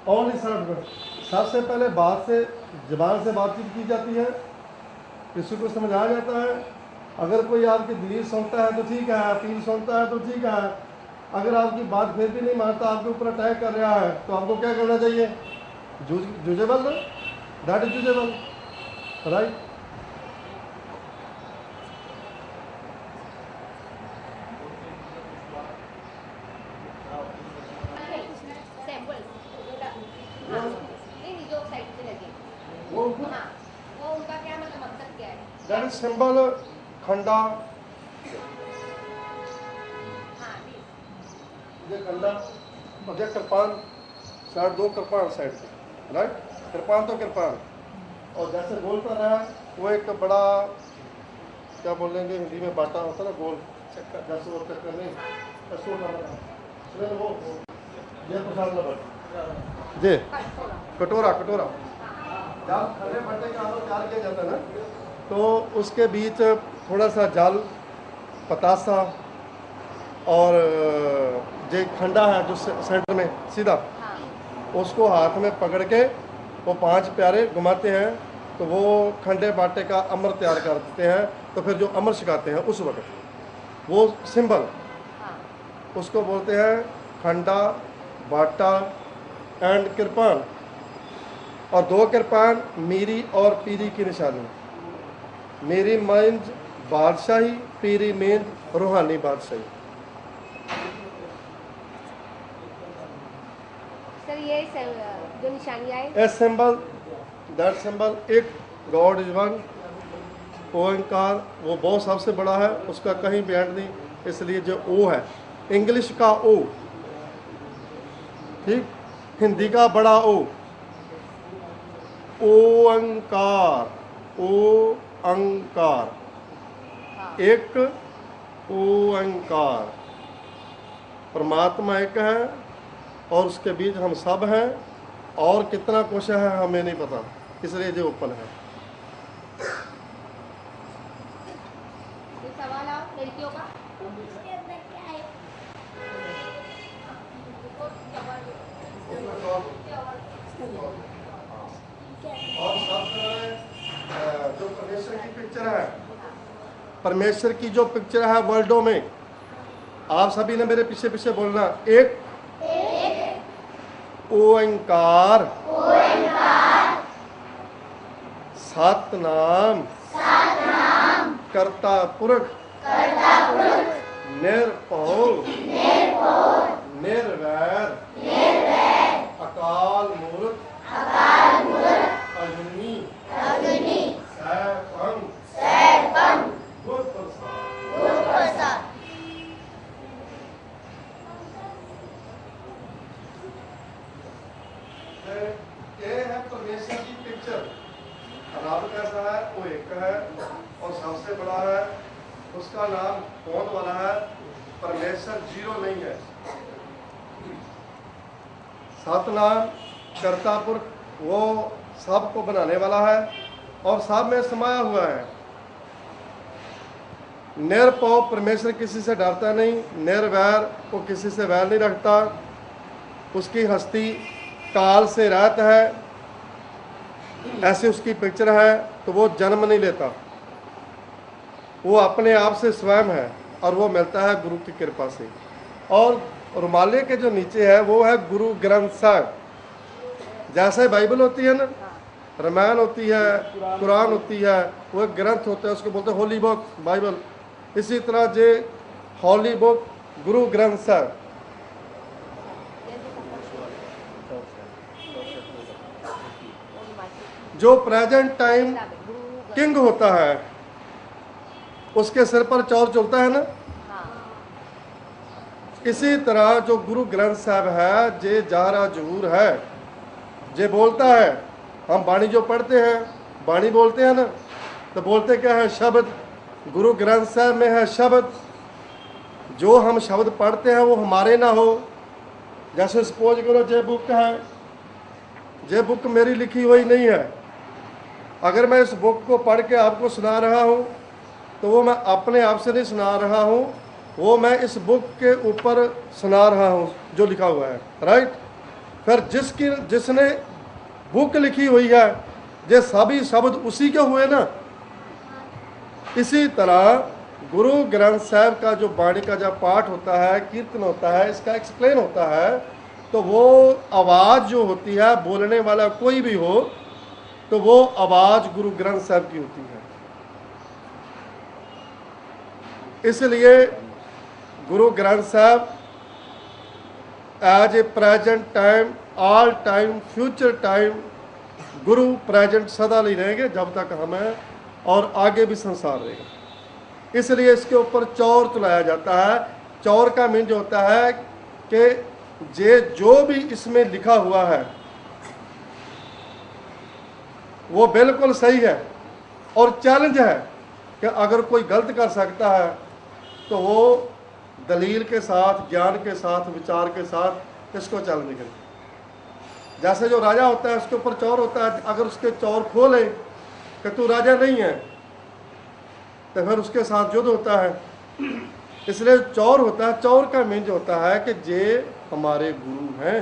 Only सर्व। सबसे पहले बात से ज़बान से बातचीत की जाती है, किसी को समझाया जाता है। अगर कोई आपकी दलील सुनता है तो ठीक है, अपील सुनता है तो ठीक है। अगर आपकी बात फिर भी नहीं मानता, आपके ऊपर अटैक कर रहा है, तो आपको क्या करना चाहिए? Jujube, that is jujube, right. That is symbol Khanda, ये खंडा और ये कृपान, साइड दो कृपान साइड पे, राइट। कृपान तो कृपान, और जैसे गोल कर रहा है वो एक बड़ा, क्या बोलेंगे हिंदी में, बाटा होता है ना, गोल चक्कर, जैसे वो चक्कर नहीं वो ये प्रसाद लबट जी, कटोरा। कटोरा जब खड़े भट्टे का आलू तैयार किया जाता है ना, तो उसके बीच थोड़ा सा जल, पतासा और जो खंडा है जो सेंटर में सीधा, उसको हाथ में पकड़ के वो 5 प्यारे घुमाते हैं, तो वो खंडे बाटे का अमर तैयार कर देते हैं। तो फिर जो अमर सिखाते हैं उस वक्त वो सिंबल, उसको बोलते हैं खंडा, बाटा एंड कृपान। और 2 कृपान मीरी और पीरी की निशानी। मीरी मीन्स बादशाही, पीरी मीन्स रूहानी बादशाही। सर ये जो निशानियाँ हैं, ए सिंबल, दैट सिंबल, एक गॉड इज वन, ओंकार, वो बहुत सबसे बड़ा है, उसका कहीं भी एंड नहीं, इसलिए जो ओ है, इंग्लिश का ओ, ठीक, हिंदी का बड़ा ओ, ओंकार, ओ अंकार, एक ओंकार। परमात्मा एक है और उसके बीच हम सब हैं, और कितना कुछ है हमें नहीं पता, इसलिए जो ओपन है। सवाल आओ लड़कियों का। और सब जो परमेश्वर की पिक्चर है, परमेश्वर की जो पिक्चर है वर्ल्डों में, आप सभी ने मेरे पीछे पीछे बोलना, एक ओंकार, सतनाम, कर्ता पुरख, निरभौ, निर्वैर, अकाल मूर्त, अग्नि, सैभं, गुर प्रसाद। ये है परमेश्वर की पिक्चर। रब कैसा है? वो एक है और सबसे बड़ा है, उसका नाम कौन वाला है? परमेश्वर जीरो नहीं है। सतनाम, कर्ता पुरख, वो सब को बनाने वाला है और सब में समाया हुआ है। निरपौ, परमेश्वर किसी से डरता नहीं। निर्वैर, वो किसी से वैर नहीं रखता। उसकी हस्ती काल से रहत है, ऐसे उसकी पिक्चर है। तो वो जन्म नहीं लेता, वो अपने आप से स्वयं है और वो मिलता है गुरु की कृपा से। और रुमाले के जो नीचे है वो है गुरु ग्रंथ साहब। जैसे बाइबल होती है ना, रामायण होती है, कुरान होती है, वो एक ग्रंथ होता है, उसको बोलते हैं होली बुक, बाइबल। इसी तरह जे हॉली बुक गुरु ग्रंथ साहब। जो प्रेजेंट टाइम किंग होता है, उसके सिर पर चौर चलता है ना, इसी तरह जो गुरु ग्रंथ साहब है, जे जारा जहूर है, जे बोलता है। हम बाणी जो पढ़ते हैं, बाणी बोलते हैं ना, तो बोलते क्या है? शब्द। गुरु ग्रंथ साहब में है शब्द। जो हम शब्द पढ़ते हैं वो हमारे ना हो। जैसे सपोज करो जे बुक है, जे बुक मेरी लिखी हुई नहीं है। अगर मैं इस बुक को पढ़ के आपको सुना रहा हूँ तो वो मैं अपने आप से नहीं सुना रहा हूँ, वो मैं इस बुक के ऊपर सुना रहा हूँ जो लिखा हुआ है, राइट। फिर जिसने बुक लिखी हुई है, ये सभी शब्द उसी के हुए ना। इसी तरह गुरु ग्रंथ साहब का जो बाणी का जब पाठ होता है, कीर्तन होता है, इसका एक्सप्लेन होता है, तो वो आवाज़ जो होती है, बोलने वाला कोई भी हो, तो वो आवाज़ गुरु ग्रंथ साहब की होती है। इसलिए Guru Granth Sahib as a present time, all time, future time, guru present सदा नहीं रहेंगे जब तक हम हैं, और आगे भी संसार रहेगा। इसलिए इसके ऊपर चौर चलाया जाता है। चौर का मीन जो होता है कि जो भी इसमें लिखा हुआ है वो बिल्कुल सही है, और चैलेंज है कि अगर कोई गलत कर सकता है तो वो दलील के साथ, ज्ञान के साथ, विचार के साथ इसको चैलेंज करे। जैसे जो राजा होता है उसके ऊपर चौर होता है, अगर उसके चौर खोले कि तू राजा नहीं है, तो फिर उसके साथ युद्ध होता है। इसलिए चौर होता है। चौर का मीन जो होता है कि जे हमारे गुरु हैं।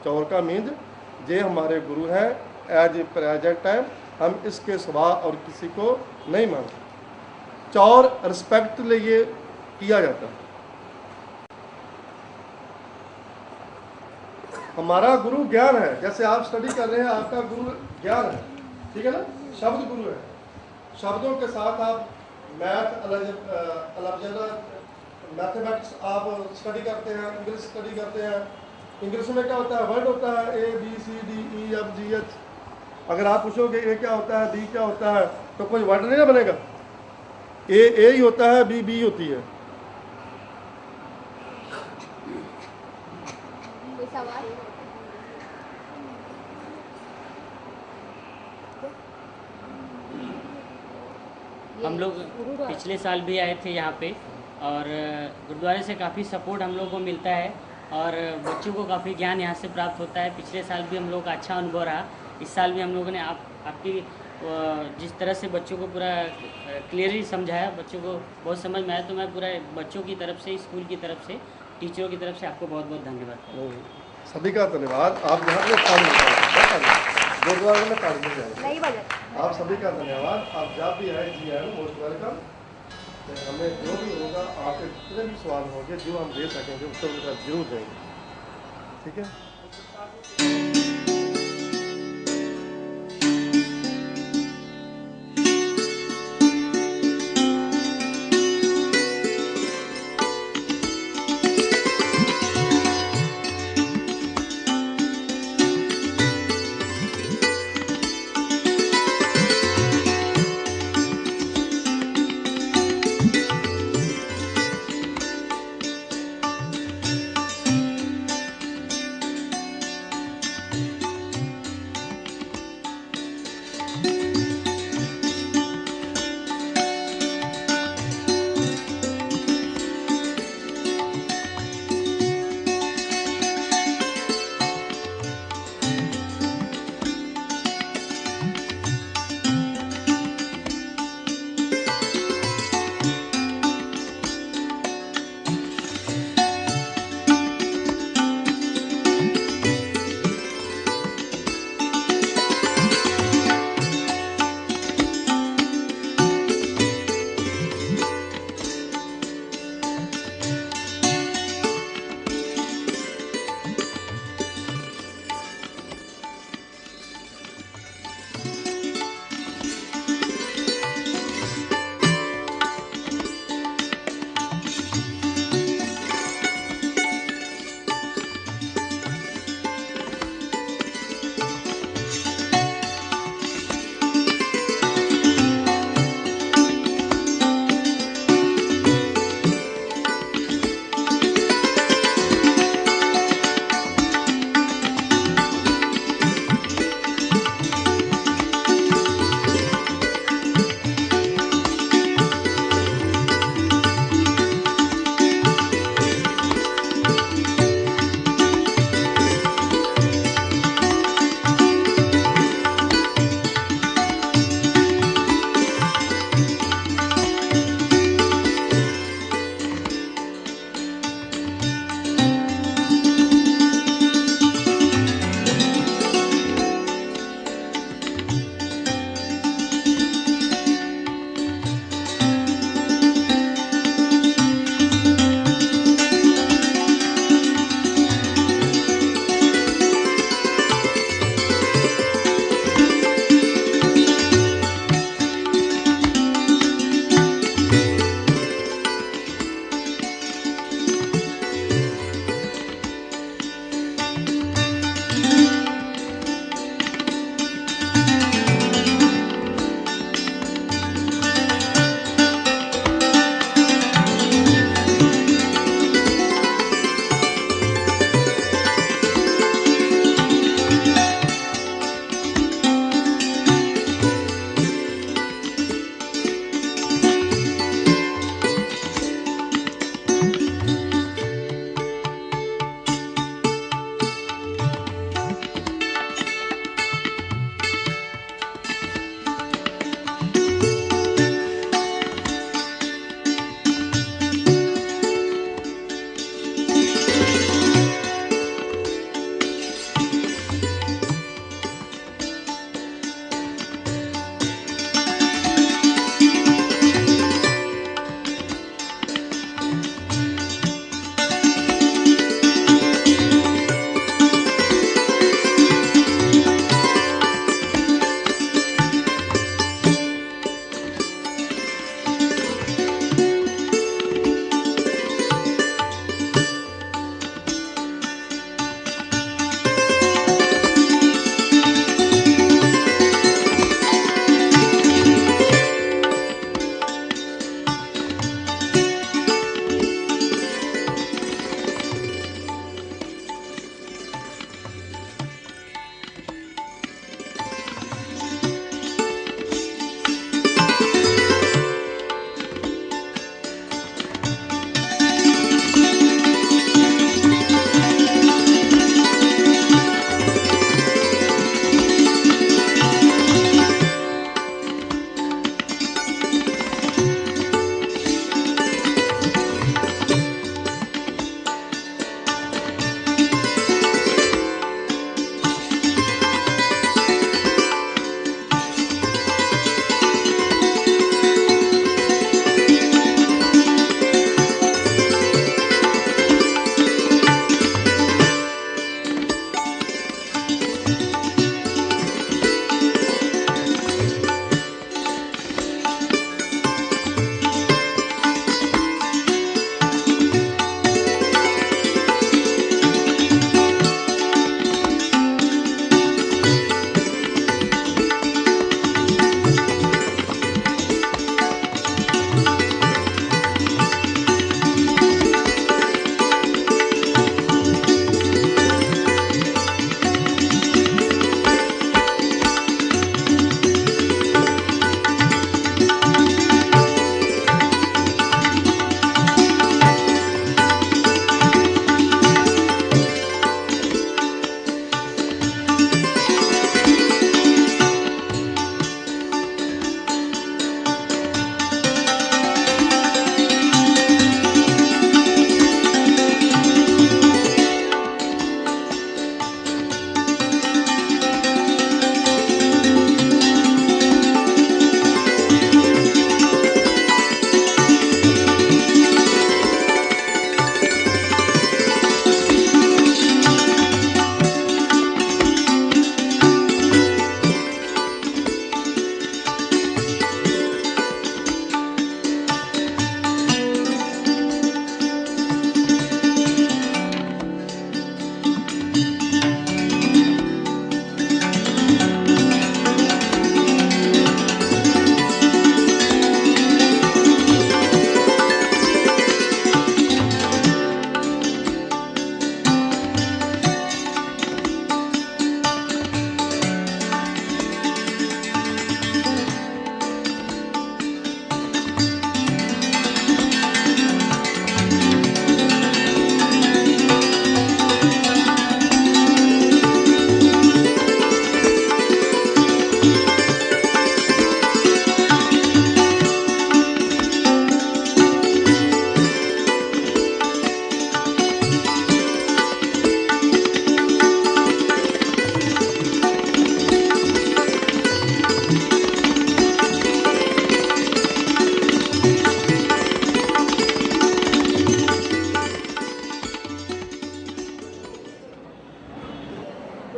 चौर का मीन जे हमारे गुरु हैं। एज ए प्रेजेंट टाइम हम इसके सिवा और किसी को नहीं मानते। चौर रिस्पेक्ट लिए किया जाता है। हमारा गुरु ज्ञान है। जैसे आप स्टडी कर रहे हैं, आपका गुरु ज्ञान है, ठीक है ना, शब्द गुरु है। शब्दों के साथ आप मैथ, अलजेब्रा, मैथमेटिक्स आप स्टडी करते हैं, इंग्लिश स्टडी करते हैं। इंग्लिश में क्या होता है? वर्ड होता है A B C D E F G H. अगर आप पूछोगे ए क्या होता है, बी क्या होता है, तो कोई वर्ड नहीं ना बनेगा। ए ही होता है, बी बी होती है। कोई सवाल? हम लोग पिछले साल भी आए थे यहाँ पे, और गुरुद्वारे से काफ़ी सपोर्ट हम लोग को मिलता है, और बच्चों को काफ़ी ज्ञान यहाँ से प्राप्त होता है। पिछले साल भी हम लोग का अच्छा अनुभव रहा। इस साल भी हम लोगों ने आपकी जिस तरह से बच्चों को पूरा क्लियरली समझाया, बच्चों को बहुत समझ में आया, तो मैं पूरा बच्चों की तरफ से, स्कूल की तरफ से, टीचरों की तरफ से आपको बहुत बहुत धन्यवाद। सभी का धन्यवाद। आप यहाँ पे गुरुद्वारे में ताली मिल जाएगी। नहीं बजा। आप सभी का धन्यवाद। आप जब भी आए जी आए, मोस्ट वेलकम। हमें जो भी होगा, आपके जितने भी सवाल होंगे, जो हम दे सकेंगे उत्तर उनके साथ जरूर देंगे, ठीक है।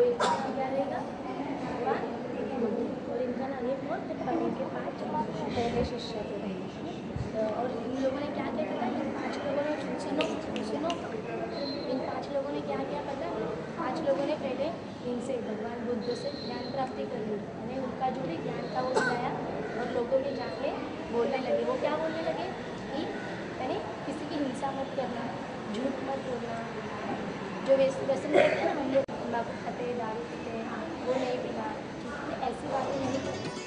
तो इसका नाम क्या रहेगा, भगवान बुद्ध। और इनका नाम ये कौन, तो इनके 5 पहले शिष्य थे। और इन लोगों ने क्या क्या पता है, इन 5 लोगों ने सुनो सुनो, इन 5 लोगों ने क्या क्या पता है, 5 लोगों ने पहले इनसे भगवान बुद्ध से ज्ञान प्राप्ति कर ली, यानी उनका जो भी ज्ञान था वो सुनाया और लोगों के जाके बोलने लगे। वो क्या बोलने लगे कि यानी किसी की हिंसा मत करना, झूठ मत बोलना, जो व्यसन करते हैं ना हम लोग, तम्बाकू खाते हैं, दारू पीते हैं, वो नहीं पीना, ठीक है, ऐसी बातें नहीं करनी।